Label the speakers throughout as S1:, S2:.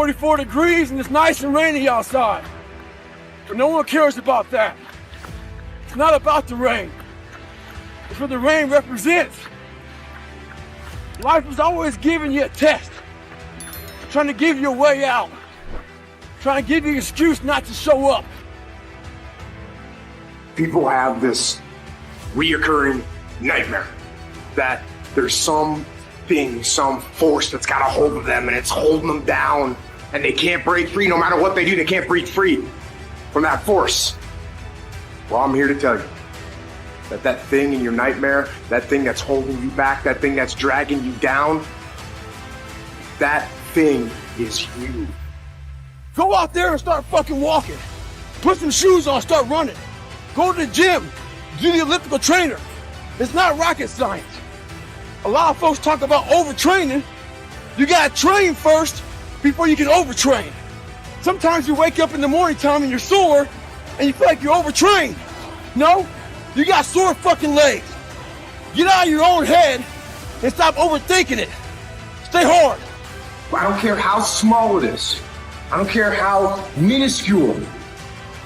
S1: 44 degrees and it's nice and rainy outside. But no one cares about that. It's not about the rain. It's what the rain represents. Life is always giving you a test, trying to give you a way out, trying to give you an excuse not to show up.
S2: People have this reoccurring nightmare that there's some thing, some force that's got a hold of them and it's holding them down and they can't break free. No matter what they do, they can't break free from that force. Well, I'm here to tell you that that thing in your nightmare, that thing that's holding you back, that thing that's dragging you down, that thing is you.
S1: Go out there and start fucking walking. Put some shoes on, start running. Go to the gym, do the elliptical trainer. It's not rocket science. A lot of folks talk about overtraining. You gotta train first before you can overtrain. Sometimes you wake up in the morning time and you're sore and you feel like you're overtrained. No, you got sore fucking legs. Get out of your own head and stop overthinking it. Stay hard.
S2: I don't care how small it is. I don't care how minuscule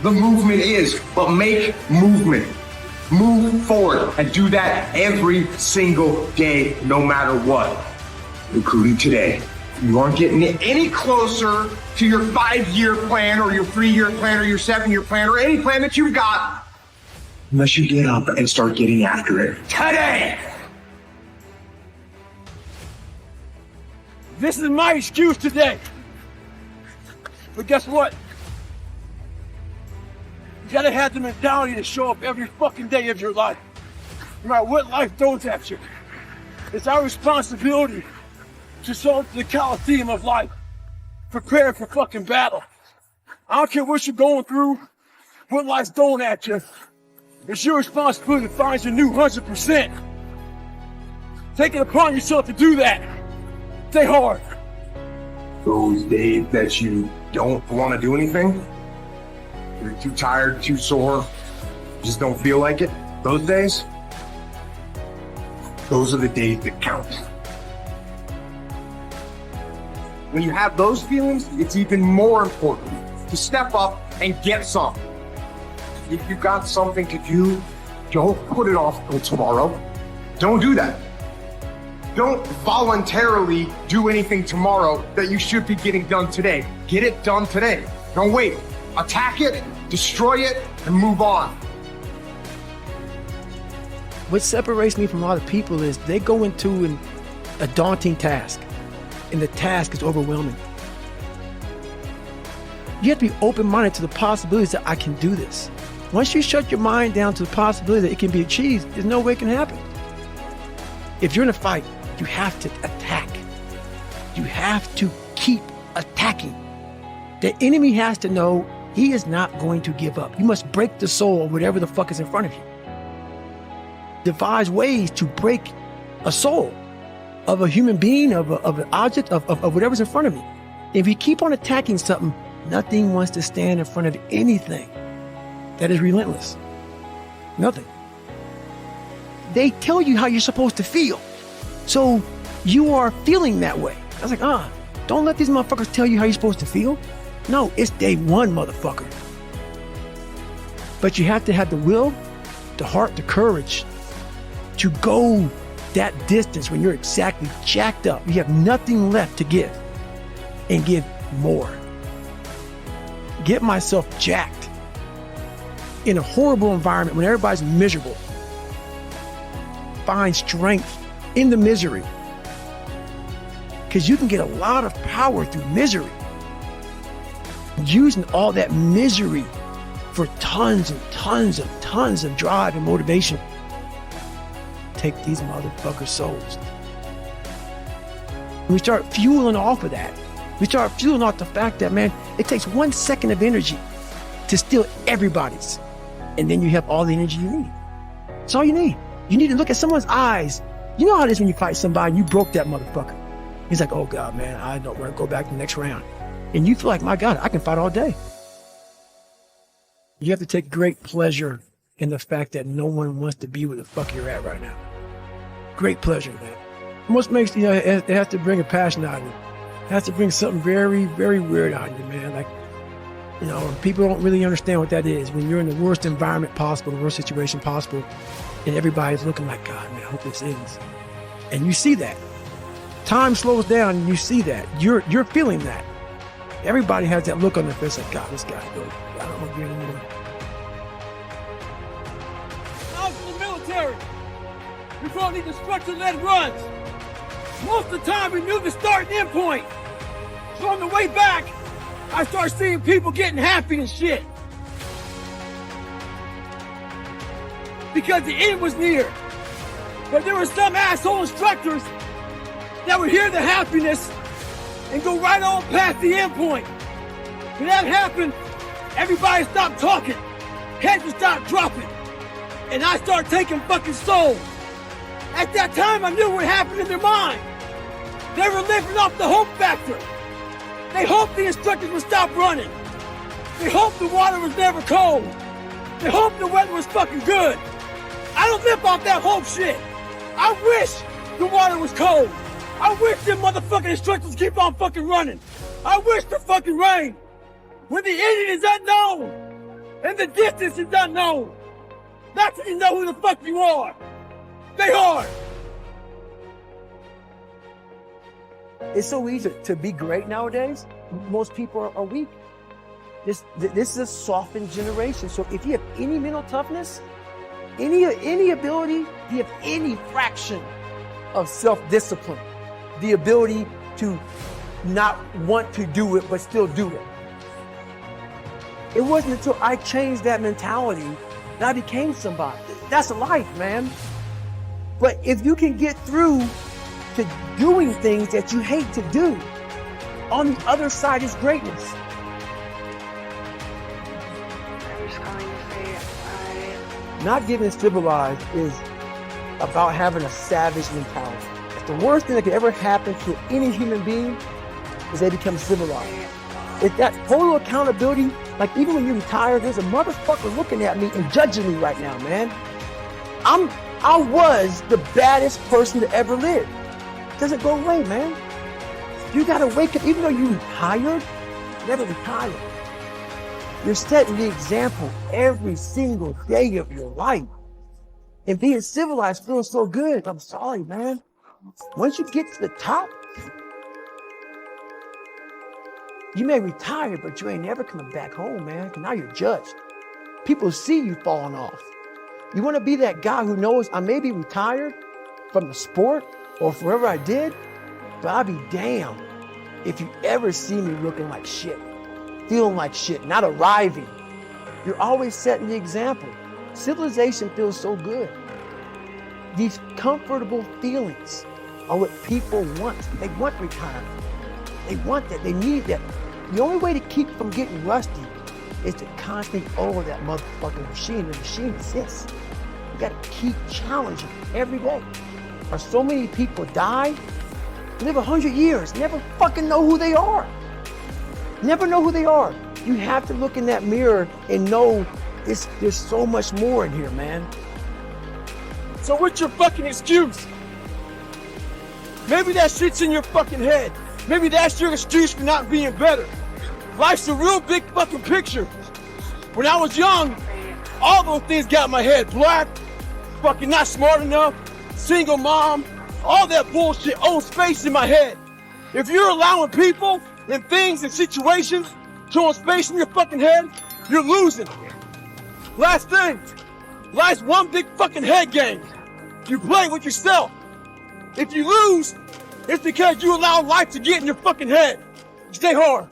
S2: the movement is, but make movement. Move forward and do that every single day, no matter what, including today. You aren't getting any closer to your 5-year plan or your 3-year plan or your 7-year plan or any plan that you've got unless you get up and start getting after it today.
S1: This is my excuse today. But guess what? You gotta have the mentality to show up every fucking day of your life. No matter what life throws at you. It's our responsibility to show up to the Coliseum of life. Prepare for fucking battle. I don't care what you're going through, what life's throwing at you. It's your responsibility to find your new 100%. Take it upon yourself to do that. Stay hard.
S2: Those days that you don't want to do anything, you're too tired, too sore, just don't feel like it, those days, those are the days that count. When you have those feelings, it's even more important to step up and get some. If you've got something to do, don't put it off till tomorrow. Don't do that. Don't voluntarily do anything tomorrow that you should be getting done today. Get it done today. Don't wait. Attack it, destroy it, and move on.
S3: What separates me from a lot of people is they go into a daunting task, and the task is overwhelming. You have to be open-minded to the possibilities that I can do this. Once you shut your mind down to the possibility that it can be achieved, there's no way it can happen. If you're in a fight, you have to attack. You have to keep attacking. The enemy has to know he is not going to give up. You must break the soul of whatever the fuck is in front of you. Devise ways to break a soul of a human being, of an object, of whatever's in front of you. If you keep on attacking something, nothing wants to stand in front of anything that is relentless. Nothing. They tell you how you're supposed to feel. So you are feeling that way. I was like, don't let these motherfuckers tell you how you're supposed to feel. No, it's day one, motherfucker. But you have to have the will, the heart, the courage to go that distance when you're exactly jacked up. You have nothing left to give and give more. Get myself jacked in a horrible environment when everybody's miserable. Find strength in the misery, because you can get a lot of power through misery. Using all that misery for tons and tons and tons of drive and motivation. Take these motherfuckers' souls. We start fueling off of that. We start fueling off the fact that, man, it takes 1 second of energy to steal everybody's. And then you have all the energy you need. That's all you need. You need to look at someone's eyes. You know how it is when you fight somebody and you broke that motherfucker. He's like, oh God, man, I don't want to go back to the next round. And you feel like, my God, I can fight all day. You have to take great pleasure in the fact that no one wants to be where the fuck you're at right now. Great pleasure, man. Most makes, it has to bring a passion out of you. has to bring something very, very weird out of you, man. Like, you know, people don't really understand what that is. When you're in the worst environment possible, the worst situation possible, and everybody's looking like, God, man, I hope this ends. And you see that. Time slows down and you see that. You're feeling that. Everybody has that look on their face like, God, this guy, I don't know anymore.
S1: I was in the military. We call these instructor-led runs. Most of the time, we knew the start and end point. So on the way back, I started seeing people getting happy and shit. Because the end was near. But there were some asshole instructors that would hear the happiness and go right on past the end point. When that happened, everybody stopped talking. Heads would stop dropping. And I started taking fucking soul. At that time, I knew what happened in their mind. They were living off the hope factor. They hoped the instructors would stop running. They hoped the water was never cold. They hoped the weather was fucking good. I don't live off that hope shit. I wish the water was cold. I wish them motherfucking instructors keep on fucking running. I wish the fucking rain. When the ending is unknown and the distance is unknown, that's when you know who the fuck you are. Stay hard.
S3: It's so easy to be great nowadays. Most people are weak. This is a softened generation. So if you have any mental toughness, any ability, if you have any fraction of self-discipline, the ability to not want to do it but still do it. It wasn't until I changed that mentality that I became somebody. That's life, man. But if you can get through to doing things that you hate to do, on the other side is greatness.
S4: I'm just going to say
S3: Not getting civilized is about having a savage mentality. The worst thing that could ever happen to any human being is they become civilized. It's that total accountability. Like even when you retire, there's a motherfucker looking at me and judging me right now, man. I was the baddest person to ever live. Doesn't go away, man. You gotta wake up, even though you retired, never retired. You're setting the example every single day of your life. And being civilized feels so good. I'm sorry, man. Once you get to the top, you may retire, but you ain't never coming back home, man. Because now you're judged. People see you falling off. You want to be that guy who knows I may be retired from the sport or wherever I did, but I'll be damned if you ever see me looking like shit, feeling like shit, not arriving. You're always setting the example. Civilization feels so good. These comfortable feelings are what people want. They want retirement. They want that. They need that. The only way to keep from getting rusty is to constantly over that motherfucking machine. The machine exists. You gotta keep challenging every day. Or so many people die, live 100 years, never fucking know who they are. Never know who they are. You have to look in that mirror and know there's so much more in here, man.
S1: So what's your fucking excuse? Maybe that shit's in your fucking head. Maybe that's your excuse for not being better. Life's a real big fucking picture. When I was young, all those things got in my head. Black, fucking not smart enough, single mom, all that bullshit owns space in my head. If you're allowing people and things and situations to own space in your fucking head, you're losing. Last thing, life's one big fucking head game. You play with yourself. If you lose, it's because you allow life to get in your fucking head. Stay hard.